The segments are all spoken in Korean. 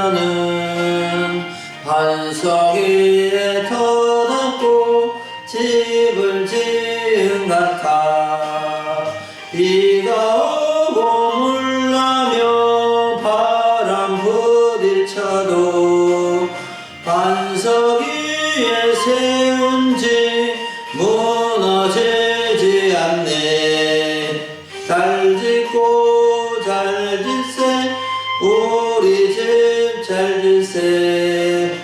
나는 반석 위에 터놓고 집을 지은 같아. 비가 오고 물나며 바람 부딪혀도 반석 위에 세운 집 무너지지 않네. 잘 짓고 잘 짓세 우리 집 잘 짓세.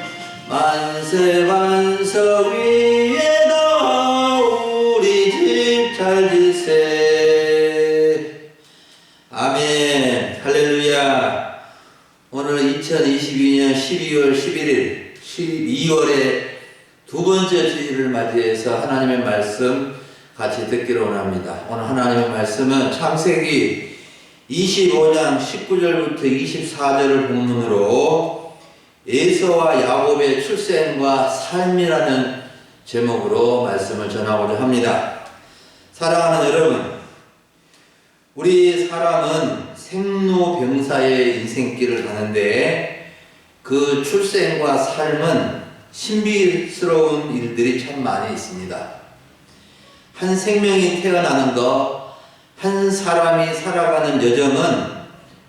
만세 반석 위에다 우리 집 잘 짓세. 아멘. 할렐루야. 오늘 2022년 12월 11일 12월의 두 번째 주일을 맞이해서 하나님의 말씀 같이 듣기로 원합니다. 오늘 하나님의 말씀은 창세기 25장 19절부터 24절을 본문으로 에서와 야곱의 출생과 삶이라는 제목으로 말씀을 전하고자 합니다. 사랑하는 여러분, 우리 사람은 생로병사의 인생길을 가는데 그 출생과 삶은 신비스러운 일들이 참 많이 있습니다. 한 생명이 태어나는 것, 한 사람이 살아가는 여정은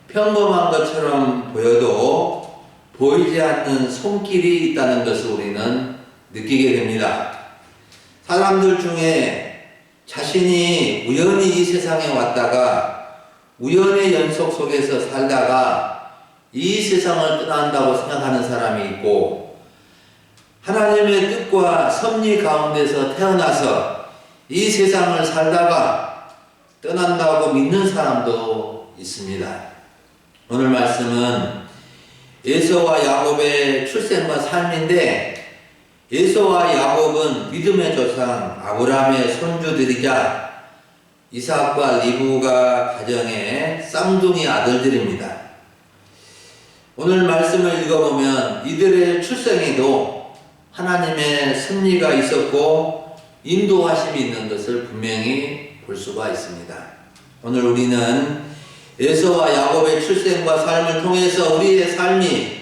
평범한 것처럼 보여도 보이지 않는 손길이 있다는 것을 우리는 느끼게 됩니다. 사람들 중에 자신이 우연히 이 세상에 왔다가 우연의 연속 속에서 살다가 이 세상을 떠난다고 생각하는 사람이 있고, 하나님의 뜻과 섭리 가운데서 태어나서 이 세상을 살다가 떠난다고 믿는 사람도 있습니다. 오늘 말씀은 에서와 야곱의 출생과 삶인데, 에서와 야곱은 믿음의 조상 아브라함의 손주들이자 이삭과 리브가 가정의 쌍둥이 아들들입니다. 오늘 말씀을 읽어보면 이들의 출생에도 하나님의 섭리가 있었고 인도하심이 있는 것을 분명히 볼 수가 있습니다. 오늘 우리는 에서와 야곱의 출생과 삶을 통해서 우리의 삶이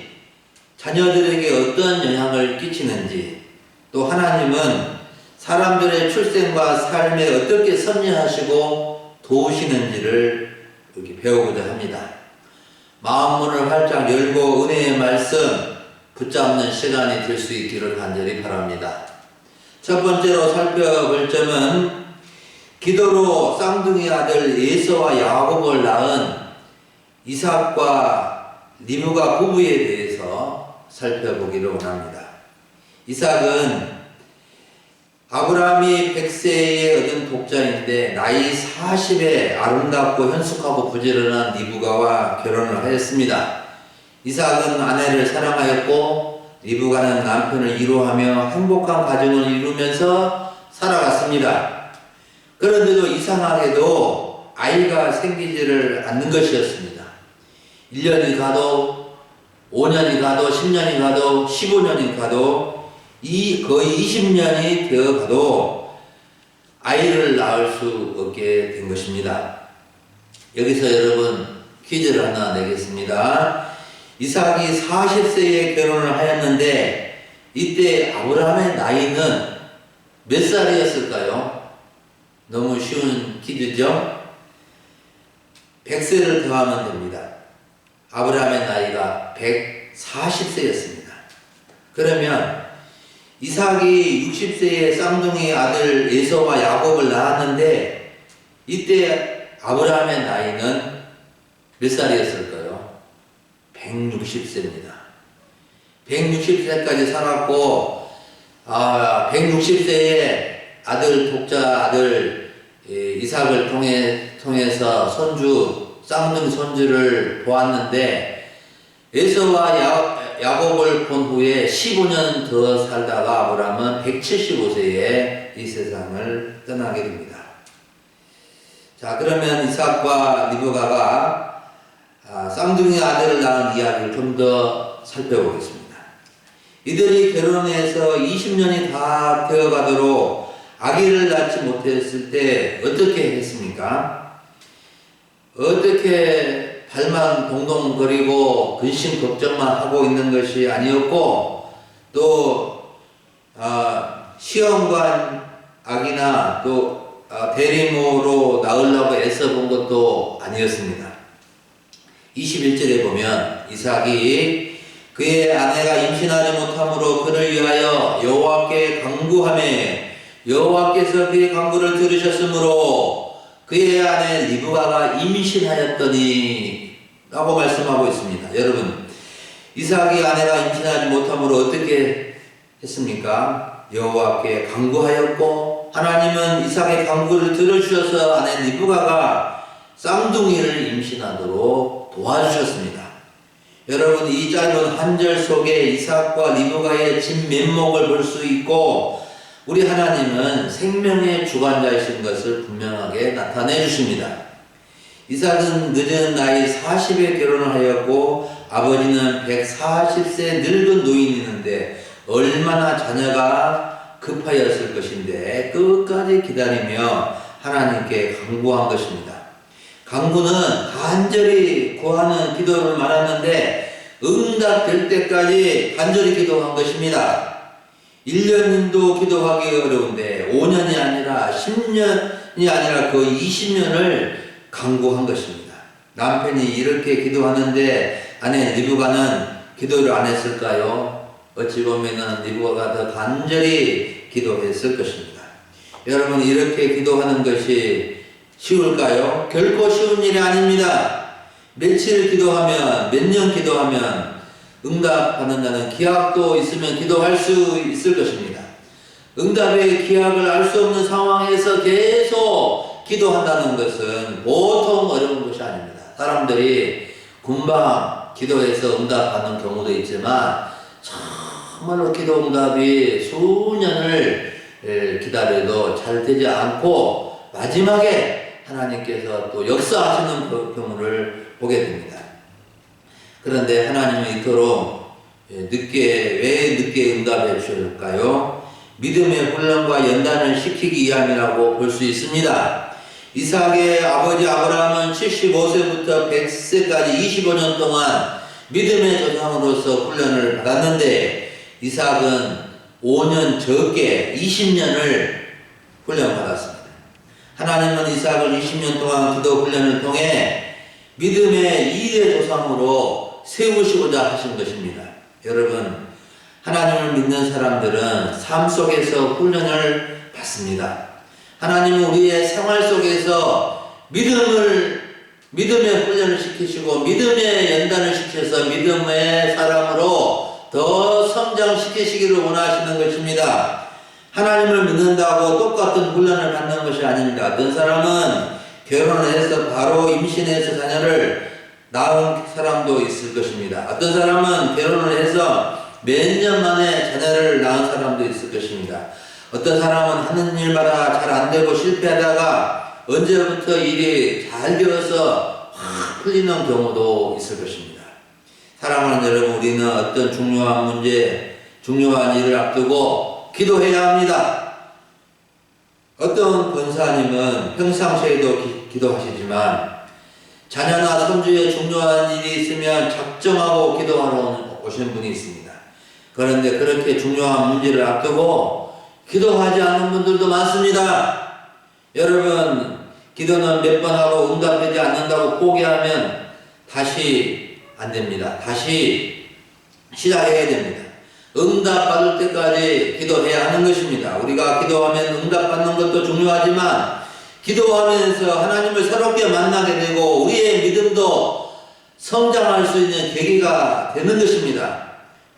자녀들에게 어떤 영향을 끼치는지, 또 하나님은 사람들의 출생과 삶에 어떻게 섭리하시고 도우시는지를 이렇게 배우고자 합니다. 마음문을 활짝 열고 은혜의 말씀 붙잡는 시간이 될 수 있기를 간절히 바랍니다. 첫 번째로 살펴볼 점은 기도로 쌍둥이 아들 에서와 야곱을 낳은 이삭과 리브가 부부에 대해서 살펴보기를 원합니다. 이삭은 아브라함이 100세에 얻은 독자인데 나이 40에 아름답고 현숙하고 부지런한 리브가와 결혼을 하였습니다. 이삭은 아내를 사랑하였고 리브가는 남편을 위로하며 행복한 가정을 이루면서 살아갔습니다. 그런데도 이상하게도 아이가 생기지를 않는 것이었습니다. 1년이 가도 5년이 가도 10년이 가도 15년이 가도 거의 20년이 되어가도 아이를 낳을 수 없게 된 것입니다. 여기서 여러분 퀴즈를 하나 내겠습니다. 이삭이 40세에 결혼을 하였는데 이때 아브라함의 나이는 몇 살이었을까요? 너무 쉬운 퀴즈죠? 100세를 더하면 됩니다. 아브라함의 나이가 140세였습니다. 그러면 이삭이 60세의 쌍둥이 아들 에서와 야곱을 낳았는데 이때 아브라함의 나이는 몇 살이었을까요? 160세입니다. 160세까지 살았고 160세에 독자 아들 이삭을 통해서 쌍둥이 손주를 보았는데 에서와 야곱을 본 후에 15년 더 살다가 아브라함은 175세에 이 세상을 떠나게 됩니다. 자, 그러면 이삭과 리브가가 쌍둥이 아들을 낳은 이야기를 좀 더 살펴보겠습니다. 이들이 결혼해서 20년이 다 되어가도록 아기를 낳지 못했을 때 어떻게 했습니까? 어떻게 발만 동동거리고 근심 걱정만 하고 있는 것이 아니었고, 또 시험관 아기나 또 대리모로 낳으려고 애써본 것도 아니었습니다. 21절에 보면 이삭이 그의 아내가 임신하지 못함으로 그를 위하여 여호와께 간구하매 여호와께서 그의 간구를 들으셨으므로 그의 아내 리브가가 임신하였더니 라고 말씀하고 있습니다. 여러분, 이삭이 아내가 임신하지 못함으로 어떻게 했습니까? 여호와께 간구하였고 하나님은 이삭의 간구를 들어주셔서 아내 리브가가 쌍둥이를 임신하도록 도와주셨습니다. 여러분, 이 짧은 한 절 속에 이삭과 리브가의 진면목을 볼 수 있고 우리 하나님은 생명의 주관자이신 것을 분명하게 나타내 주십니다. 이삭은 늦은 나이 40에 결혼을 하였고 아버지는 140세 늙은 노인이었는데 얼마나 자녀가 급하였을 것인데 끝까지 기다리며 하나님께 간구한 것입니다. 간구는 간절히 구하는 기도를 말하는데 응답될 때까지 간절히 기도한 것입니다. 1년도 기도하기 어려운데 5년이 아니라 10년이 아니라 거의 20년을 간구한 것입니다. 남편이 이렇게 기도하는데 아내 리브가는 기도를 안 했을까요? 어찌 보면 리브가가 더 간절히 기도했을 것입니다. 여러분, 이렇게 기도하는 것이 쉬울까요? 결코 쉬운 일이 아닙니다. 며칠 기도하면, 몇 년 기도하면 응답받는다는 기약도 있으면 기도할 수 있을 것입니다. 응답의 기약을 알 수 없는 상황에서 계속 기도한다는 것은 보통 어려운 것이 아닙니다. 사람들이 금방 기도해서 응답받는 경우도 있지만 정말로 기도 응답이 수년을 기다려도 잘 되지 않고 마지막에 하나님께서 또 역사하시는 경우를 보게 됩니다. 그런데 하나님은 이토록 왜 늦게 응답해 주실까요? 믿음의 훈련과 연단을 시키기 위함이라고 볼 수 있습니다. 이삭의 아버지 아브라함은 75세부터 100세까지 25년 동안 믿음의 조상으로서 훈련을 받았는데 이삭은 5년 적게 20년을 훈련받았습니다. 하나님은 이삭을 20년 동안 기도 훈련을 통해 믿음의 2대 조상으로 세우시고자 하신 것입니다. 여러분, 하나님을 믿는 사람들은 삶 속에서 훈련을 받습니다. 하나님은 우리의 생활 속에서 믿음의 훈련을 시키시고 믿음의 연단을 시켜서 믿음의 사람으로 더 성장시키시기를 원하시는 것입니다. 하나님을 믿는다고 똑같은 훈련을 받는 것이 아닙니다. 어떤 사람은 결혼을 해서 바로 임신해서 자녀를 낳은 사람도 있을 것입니다. 어떤 사람은 결혼을 해서 몇 년 만에 자녀를 낳은 사람도 있을 것입니다. 어떤 사람은 하는 일마다 잘 안 되고 실패하다가 언제부터 일이 잘 되어서 확 풀리는 경우도 있을 것입니다. 사랑하는 여러분, 우리는 어떤 중요한 문제, 중요한 일을 앞두고 기도해야 합니다. 어떤 권사님은 평상시에도 기도하시지만 자녀나 손주의 중요한 일이 있으면 작정하고 기도하러 오시는 분이 있습니다. 그런데 그렇게 중요한 문제를 앞두고 기도하지 않는 분들도 많습니다. 여러분, 기도는 몇 번 하고 응답되지 않는다고 포기하면 다시 안 됩니다. 다시 시작해야 됩니다. 응답받을 때까지 기도해야 하는 것입니다. 우리가 기도하면 응답받는 것도 중요하지만 기도하면서 하나님을 새롭게 만나게 되고 우리의 믿음도 성장할 수 있는 계기가 되는 것입니다.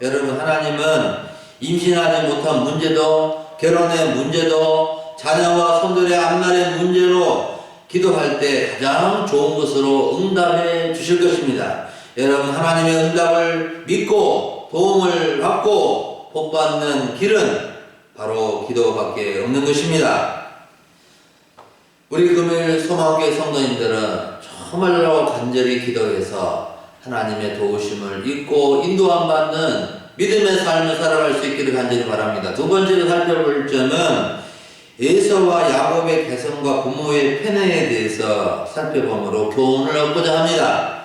여러분, 하나님은 임신하지 못한 문제도 결혼의 문제도 자녀와 손들의 앞날의 문제로 기도할 때 가장 좋은 것으로 응답해 주실 것입니다. 여러분, 하나님의 응답을 믿고 도움을 받고 복받는 길은 바로 기도밖에 없는 것입니다. 우리 금요일 소망교회 성도님들은 정말로 간절히 기도해서 하나님의 도우심을 잊고 인도함 받는 믿음의 삶을 살아갈 수 있기를 간절히 바랍니다. 두 번째로 살펴볼 점은 에서와 야곱의 개성과 부모의 편애에 대해서 살펴보므로 교훈을 얻고자 합니다.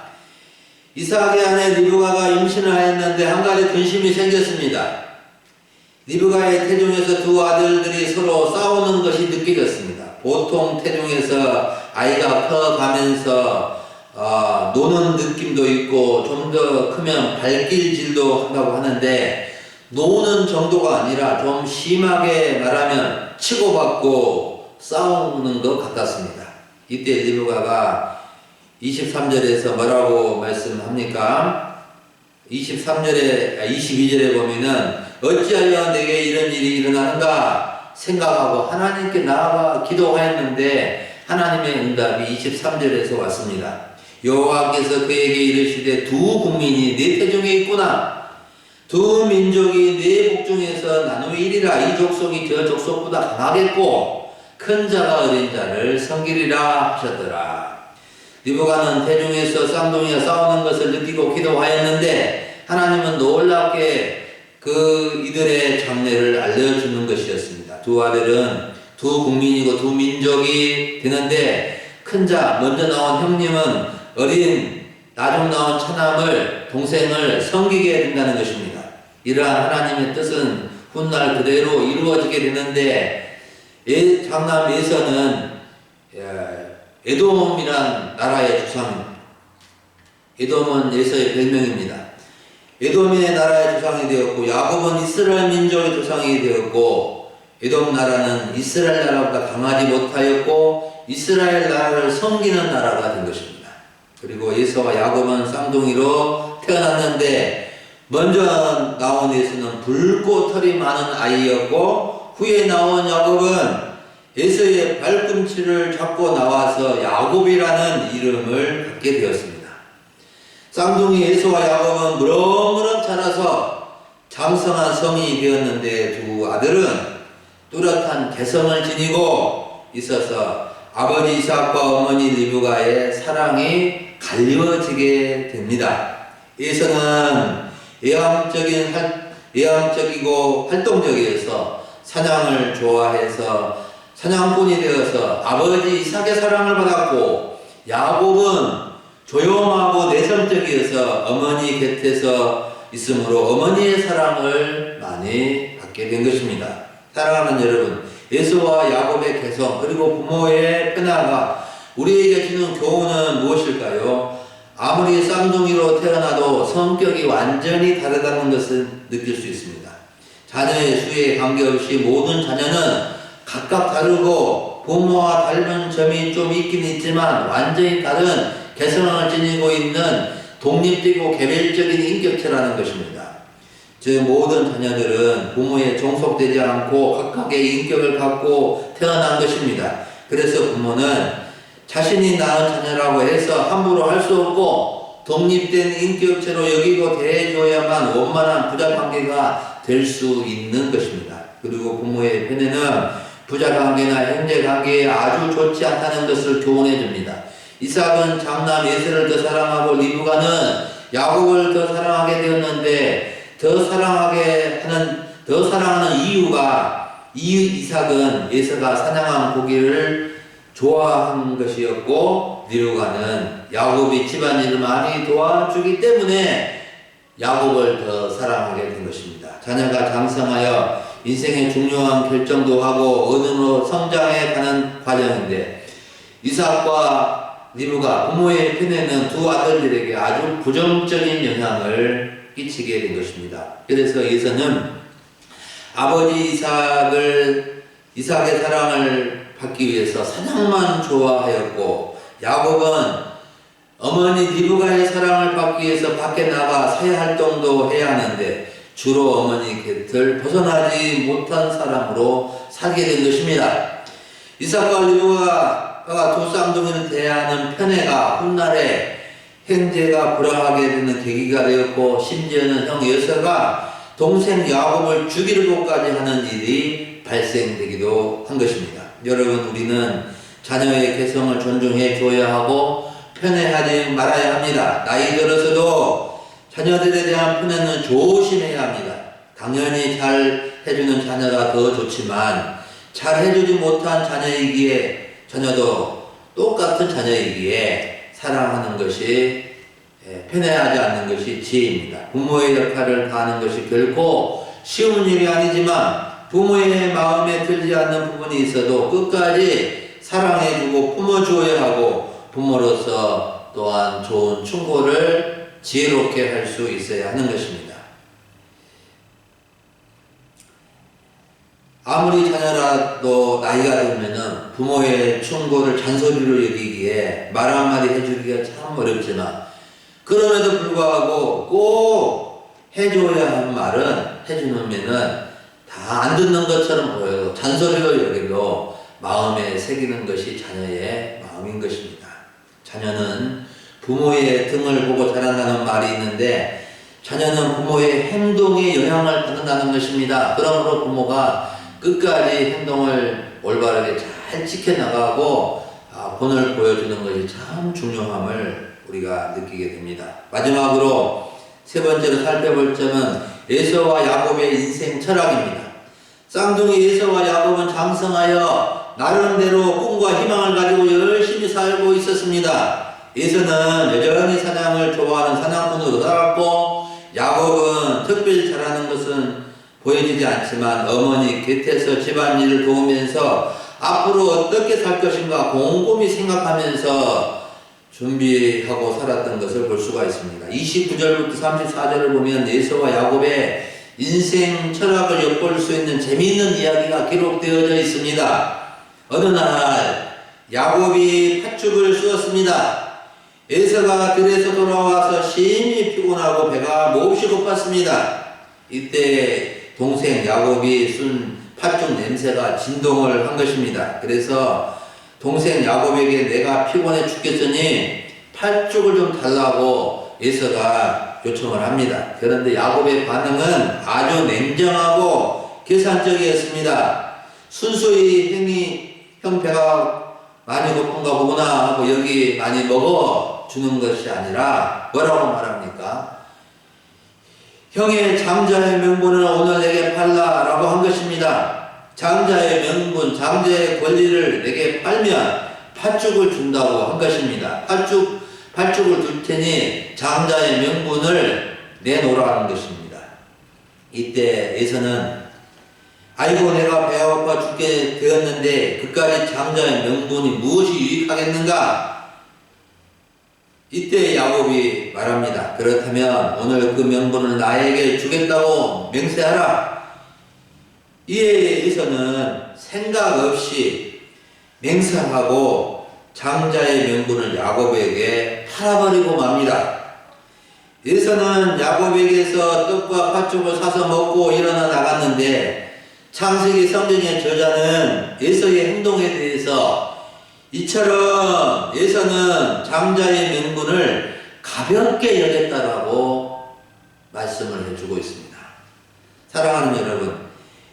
이삭의 아내 리브가가 임신을 하였는데 한 가지 근심이 생겼습니다. 리브가의 태중에서 두 아들들이 서로 싸우는 것이 느껴졌습니다. 보통 태중에서 아이가 커가면서 노는 느낌도 있고 좀 더 크면 발길질도 한다고 하는데, 노는 정도가 아니라 좀 심하게 말하면 치고받고 싸우는 것 같았습니다. 이때 리브가가 23절에서 뭐라고 말씀합니까? 22절에 보면은 어찌하여 내게 이런 일이 일어나는가 생각하고 하나님께 나아가 기도하였는데 하나님의 응답이 23절에서 왔습니다. 여호와께서 그에게 이르시되 두 국민이 네 태중에 있구나. 두 민족이 네 복중에서 나누이리라. 이 족속이 저 족속보다 강하겠고 큰 자가 어린 자를 섬기리라 하셨더라. 리브가는 태중에서 쌍둥이가 싸우는 것을 느끼고 기도하였는데 하나님은 놀랍게 이들의 장래를 알려주는 것이었습니다. 두 아들은 두 국민이고 두 민족이 되는데, 큰 자, 먼저 나온 형님은 어린 나중 나온 차남을, 동생을 섬기게 된다는 것입니다. 이러한 하나님의 뜻은 훗날 그대로 이루어지게 되는데, 장남 에서는 에돔이란 나라의 조상입니다. 에돔은 에서의 별명입니다. 에돔의 나라의 조상이 되었고, 야곱은 이스라엘 민족의 조상이 되었고, 에돔 나라는 이스라엘 나라보다 강하지 못하였고 이스라엘 나라를 섬기는 나라가 된 것입니다. 그리고 에서와 야곱은 쌍둥이로 태어났는데, 먼저 나온 에서는 붉고 털이 많은 아이였고, 후에 나온 야곱은 에서의 발꿈치를 잡고 나와서 야곱이라는 이름을 갖게 되었습니다. 쌍둥이 에서와 야곱은 무럭무럭 자라서 장성한 성인이 되었는데, 두 아들은 뚜렷한 개성을 지니고 있어서 아버지 이삭과 어머니 리브가의 사랑이 갈리워지게 됩니다. 에서는 애완적이고 활동적이어서 사냥을 좋아해서 사냥꾼이 되어서 아버지 이삭의 사랑을 받았고, 야곱은 조용하고 내성적이어서 어머니 곁에서 있으므로 어머니의 사랑을 많이 받게 된 것입니다. 사랑하는 여러분, 에서와 야곱의 개성 그리고 부모의 변화가 우리에게 주는 교훈은 무엇일까요? 아무리 쌍둥이로 태어나도 성격이 완전히 다르다는 것을 느낄 수 있습니다. 자녀의 수에 관계없이 모든 자녀는 각각 다르고 부모와 닮은 점이 좀 있긴 있지만 완전히 다른 개성을 지니고 있는 독립되고 개별적인 인격체라는 것입니다. 즉 모든 자녀들은 부모에 종속되지 않고 각각의 인격을 갖고 태어난 것입니다. 그래서 부모는 자신이 낳은 자녀라고 해서 함부로 할 수 없고 독립된 인격체로 여기고 대해줘야만 원만한 부자관계가 될 수 있는 것입니다. 그리고 부모의 편에는 부자관계나 형제관계에 아주 좋지 않다는 것을 교훈해 줍니다. 이삭은 장남 에서를 더 사랑하고 리브가는 야곱을 더 사랑하게 되었는데, 더 사랑하는 이유가 이삭은 에서가 사냥한 고기를 좋아한 것이었고, 리브가는 야곱이 집안일을 많이 도와주기 때문에 야곱을 더 사랑하게 된 것입니다. 자녀가 장성하여 인생의 중요한 결정도 하고 어른으로 성장해 가는 과정인데, 이삭과 리브가 부모의 편에는 두 아들들에게 아주 부정적인 영향을 끼치게 된 것입니다. 그래서 에서는 아버지 이삭의 사랑을 받기 위해서 사냥만 좋아하였고, 야곱은 어머니 리브가의 사랑을 받기 위해서 밖에 나가 사회활동도 해야 하는데 주로 어머니 곁을 벗어나지 못한 사람으로 살게 된 것입니다. 이삭과 리브가가 두 쌍둥이를 대하는 편애가 훗날에 형제가 불화하게 되는 계기가 되었고, 심지어는 형 에서가 동생 야곱을 죽이려고까지 하는 일이 발생되기도 한 것입니다. 여러분, 우리는 자녀의 개성을 존중해 줘야 하고 편애하지 말아야 합니다. 나이 들어서도 자녀들에 대한 편애는 조심해야 합니다. 당연히 잘 해주는 자녀가 더 좋지만 잘 해주지 못한 자녀도 똑같은 자녀이기에 사랑하는 것이 편애하지 않는 것이 지혜입니다. 부모의 역할을 다하는 것이 결코 쉬운 일이 아니지만 부모의 마음에 들지 않는 부분이 있어도 끝까지 사랑해주고 품어주어야 하고 부모로서 또한 좋은 충고를 지혜롭게 할 수 있어야 하는 것입니다. 아무리 자녀라도 나이가 들면은 부모의 충고를 잔소리로 여기기에 말 한마디 해주기가 참 어렵지만 그럼에도 불구하고 꼭 해줘야 할 말은 해주면은 다 안 듣는 것처럼 보여도 잔소리로 여기도 마음에 새기는 것이 자녀의 마음인 것입니다. 자녀는 부모의 등을 보고 자란다는 말이 있는데 자녀는 부모의 행동에 영향을 받는다는 것입니다. 그러므로 부모가 끝까지 행동을 올바르게 잘 지켜나가고 본을 보여주는 것이 참 중요함을 우리가 느끼게 됩니다. 마지막으로 세 번째로 살펴볼 점은 에서와 야곱의 인생 철학입니다. 쌍둥이 에서와 야곱은 장성하여 나름대로 꿈과 희망을 가지고 열심히 살고 있었습니다. 에서는 여전히 사냥을 좋아하는 사냥꾼으로 살았고 야곱은 특별히 잘하는 것은 보여지지 않지만 어머니 곁에서 집안일을 도우면서 앞으로 어떻게 살 것인가 곰곰이 생각하면서 준비하고 살았던 것을 볼 수가 있습니다. 29절부터 34절을 보면 에서와 야곱의 인생 철학을 엿볼 수 있는 재미있는 이야기가 기록되어져 있습니다. 어느 날 야곱이 팥죽을 쑤었습니다. 에서가 들에서 돌아와서 심히 피곤하고 배가 몹시 고팠습니다. 이때 동생 야곱이 쏜 팥죽 냄새가 진동을 한 것입니다. 그래서 동생 야곱에게 내가 피곤해 죽겠으니 팥죽을 좀 달라고 에서가 요청을 합니다. 그런데 야곱의 반응은 아주 냉정하고 계산적이었습니다. 순수히 형 배가 많이 고픈가 보구나 하고 여기 많이 먹어주는 것이 아니라 뭐라고 말합니까? 형의 장자의 명분을 오늘 내게 팔라 라고 한 것입니다. 장자의 명분, 장자의 권리를 내게 팔면 팥죽을 준다고 한 것입니다. 팥죽을 줄 테니 장자의 명분을 내놓으라는 것입니다. 이때 에서는 아이고 내가 배가 고파 죽게 되었는데 그까지 장자의 명분이 무엇이 유익하겠는가? 이때 야곱이 말합니다. 그렇다면 오늘 그 명분을 나에게 주겠다고 맹세하라. 이에 에서는 생각 없이 맹세하고 장자의 명분을 야곱에게 팔아버리고 맙니다. 에서는 야곱에게서 떡과 팥죽을 사서 먹고 일어나 나갔는데 창세기 성경의 저자는 에서의 행동에 대해서 이처럼 에서는 장자의 명분을 가볍게 여겼다라고 말씀을 해주고 있습니다. 사랑하는 여러분,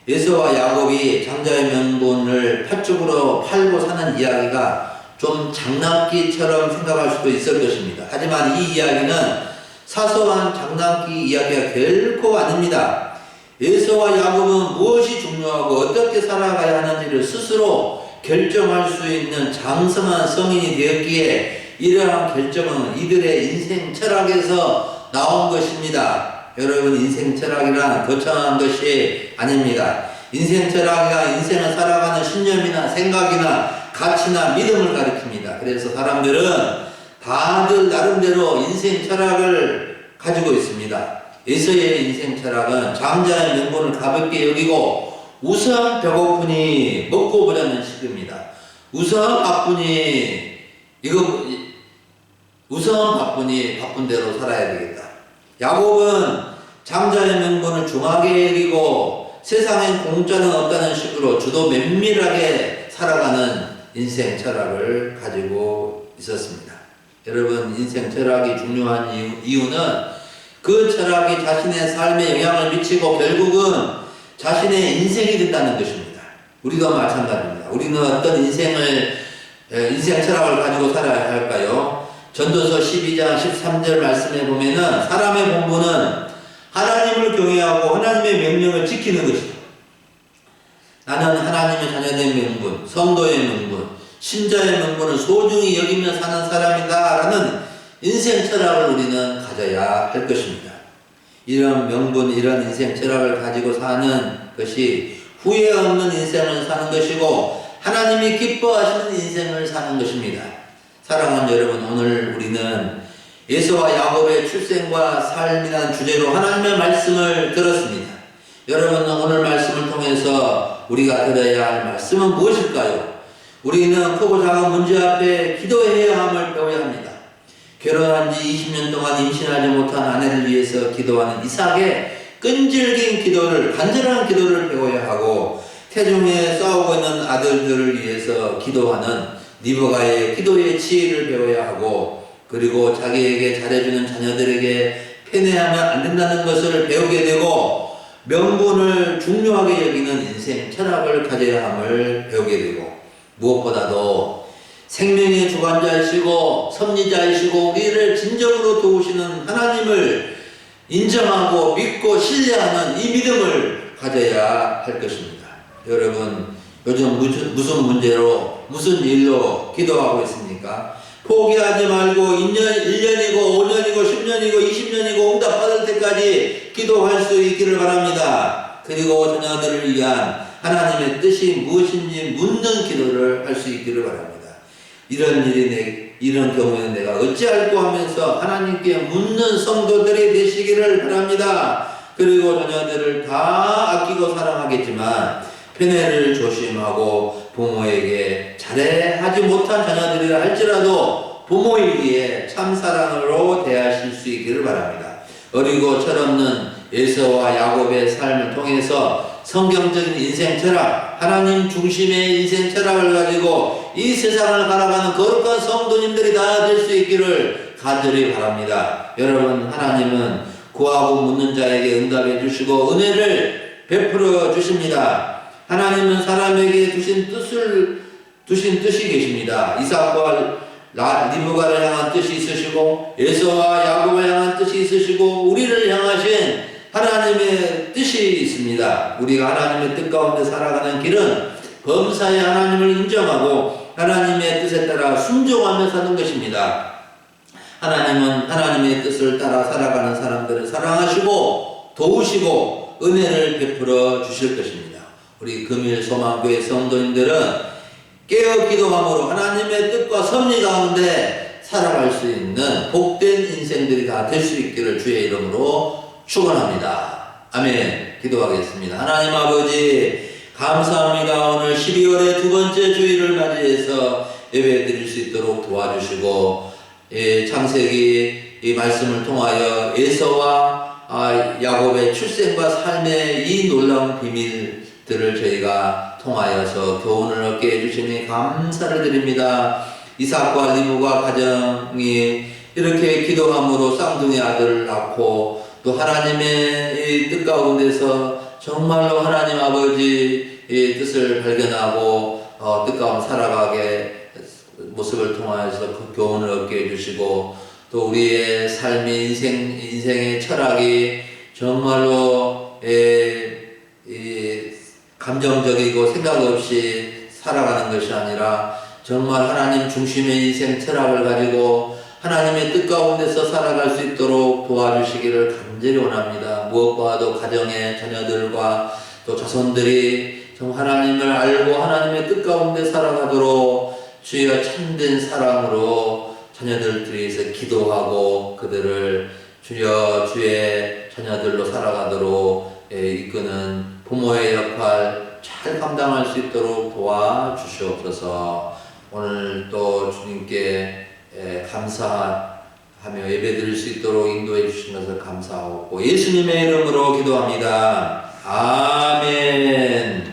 에서와 야곱이 장자의 명분을 팥죽으로 팔고 사는 이야기가 좀 장난기처럼 생각할 수도 있을 것입니다. 하지만 이 이야기는 사소한 장난기 이야기가 결코 아닙니다. 에서와 야곱은 무엇이 중요하고 어떻게 살아가야 하는지를 스스로 결정할 수 있는 장성한 성인이 되었기에 이러한 결정은 이들의 인생 철학에서 나온 것입니다. 여러분, 인생 철학이란 거창한 것이 아닙니다. 인생 철학이란 인생을 살아가는 신념이나 생각이나 가치나 믿음을 가리킵니다. 그래서 사람들은 다들 나름대로 인생 철학을 가지고 있습니다. 에서의 인생 철학은 장자의 명분을 가볍게 여기고 우선 배고프니 먹고 보자는 식입니다. 우선 바쁘니 바쁜 대로 살아야 되겠다. 야곱은 장자의 명분을 중하게 여기고 세상엔 공짜는 없다는 식으로 주도 면밀하게 살아가는 인생 철학을 가지고 있었습니다. 여러분, 인생 철학이 중요한 이유는 그 철학이 자신의 삶에 영향을 미치고 결국은 자신의 인생이 된다는 것입니다. 우리도 마찬가지입니다. 우리는 어떤 인생 철학을 가지고 살아야 할까요? 전도서 12장 13절 말씀에 보면은 사람의 본분은 하나님을 경외하고 하나님의 명령을 지키는 것이다. 나는 하나님의 자녀된 명분, 성도의 명분, 신자의 명분을 소중히 여기며 사는 사람이다 라는 인생 철학을 우리는 가져야 할 것입니다. 이런 명분, 이런 인생 철학을 가지고 사는 것이 후회 없는 인생을 사는 것이고 하나님이 기뻐하시는 인생을 사는 것입니다. 사랑하는 여러분, 오늘 우리는 에서와 야곱의 출생과 삶이라는 주제로 하나님의 말씀을 들었습니다. 여러분, 오늘 말씀을 통해서 우리가 들어야 할 말씀은 무엇일까요? 우리는 크고 작은 문제 앞에 기도해야 함을 배워야 합니다. 결혼한 지 20년 동안 임신하지 못한 아내를 위해서 기도하는 이삭의 끈질긴 기도를, 간절한 기도를 배워야 하고, 태중에 싸우고 있는 아들들을 위해서 기도하는 리브가의 기도의 지혜를 배워야 하고, 그리고 자기에게 잘해주는 자녀들에게 편애하면 안 된다는 것을 배우게 되고, 명분을 중요하게 여기는 인생 철학을 가져야 함을 배우게 되고, 무엇보다도 생명의 주관자이시고 섭리자이시고 우리를 진정으로 도우시는 하나님을 인정하고 믿고 신뢰하는 이 믿음을 가져야 할 것입니다. 여러분, 요즘 무슨 문제로 무슨 일로 기도하고 있습니까? 포기하지 말고 1년이고 5년이고 10년이고 20년이고 응답받을 때까지 기도할 수 있기를 바랍니다. 그리고 자녀들을 위한 하나님의 뜻이 무엇인지 묻는 기도를 할 수 있기를 바랍니다. 이런 경우에는 내가 어찌할꼬 하면서 하나님께 묻는 성도들이 되시기를 바랍니다. 그리고 자녀들을 다 아끼고 사랑하겠지만 편애를 조심하고 부모에게 잘해하지 못한 자녀들이라 할지라도 부모이기에 참 사랑으로 대하실 수 있기를 바랍니다. 어리고 철없는 에서와 야곱의 삶을 통해서 성경적인 인생 철학, 하나님 중심의 인생 철학을 가지고 이 세상을 살아가는 거룩한 성도님들이 다 될 수 있기를 간절히 바랍니다. 여러분, 하나님은 구하고 묻는 자에게 응답해 주시고 은혜를 베풀어 주십니다. 하나님은 사람에게 두신 뜻이 계십니다. 이삭과 리브가를 향한 뜻이 있으시고 에서와 야곱을 향한 뜻이 있으시고 우리를 향하신 하나님의 뜻이 있습니다. 우리가 하나님의 뜻 가운데 살아가는 길은 범사에 하나님을 인정하고 하나님의 뜻에 따라 순종하며 사는 것입니다. 하나님은 하나님의 뜻을 따라 살아가는 사람들을 사랑하시고 도우시고 은혜를 베풀어 주실 것입니다. 우리 금일 소망교회 성도님들은 깨어 기도함으로 하나님의 뜻과 섭리 가운데 살아갈 수 있는 복된 인생들이 다 될 수 있기를 주의 이름으로 축원합니다. 아멘. 기도하겠습니다. 하나님 아버지, 감사합니다. 오늘 12월의 두 번째 주일을 맞이해서 예배 드릴 수 있도록 도와주시고, 창세기 이 말씀을 통하여 에서와 야곱의 출생과 삶의 이 놀라운 비밀들을 저희가 통하여서 교훈을 얻게 해주시니 감사를 드립니다. 이삭과 리브가 가정이 이렇게 기도함으로 쌍둥이 아들을 낳고 또 하나님의 뜻 가운데서 정말로 하나님 아버지의 뜻을 발견하고 뜻 가운데 살아가게 모습을 통하여서 그 교훈을 얻게 해주시고 또 우리의 삶의 인생의 철학이 정말로 감정적이고 생각 없이 살아가는 것이 아니라 정말 하나님 중심의 인생 철학을 가지고 하나님의 뜻 가운데서 살아갈 수 있도록 도와주시기를 간절히 원합니다. 무엇보다도 가정의 자녀들과 또 자손들이 정말 하나님을 알고 하나님의 뜻 가운데 살아가도록 주여 참된 사랑으로 자녀들을 위해서 기도하고 그들을 주여 주의 자녀들로 살아가도록 이끄는 부모의 역할 잘 감당할 수 있도록 도와주시옵소서. 오늘 또 주님께 감사하며 예배드릴 수 있도록 인도해 주신 것을 감사하고 예수님의 이름으로 기도합니다. 아멘.